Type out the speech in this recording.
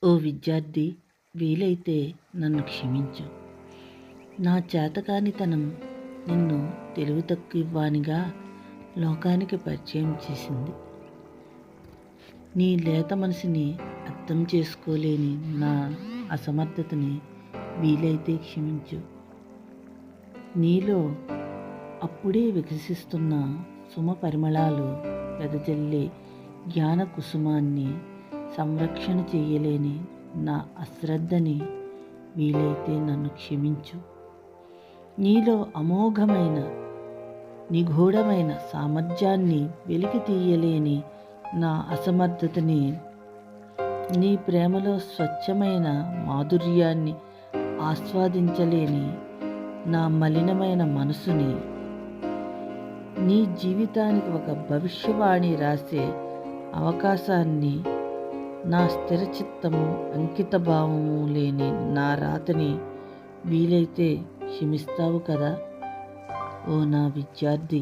ఓ విద్యార్థి, వీలైతే నన్ను క్షమించు. నా చేతకానితనం నిన్ను తెలివి తక్కువవానిగా లోకానికి పరిచయం చేసింది. నీ లేత మనసుని అర్థం చేసుకోలేని నా అసమర్థతని వీలైతే క్షమించు. నీలో అప్పుడే వికసిస్తున్న సుమ పరిమళాలు వెదజల్లే జ్ఞాన కుసుమాన్ని సంరక్షణ చేయలేని నా అశ్రద్ధని వీలైతే నన్ను క్షమించు. నీలో అమోఘమైన నిగూఢమైన సామర్థ్యాన్ని వెలికి తీయలేని నా అసమర్థతని, నీ ప్రేమలో స్వచ్ఛమైన మాధుర్యాన్ని ఆస్వాదించలేని నా మలినమైన మనసుని, నీ జీవితానికి ఒక భవిష్యవాణి రాసే అవకాశాన్ని, నా స్థిరచిత్తము అంకితభావము లేని నా రాతని వీలైతే క్షమిస్తావు కదా ఓ నా విద్యార్థి.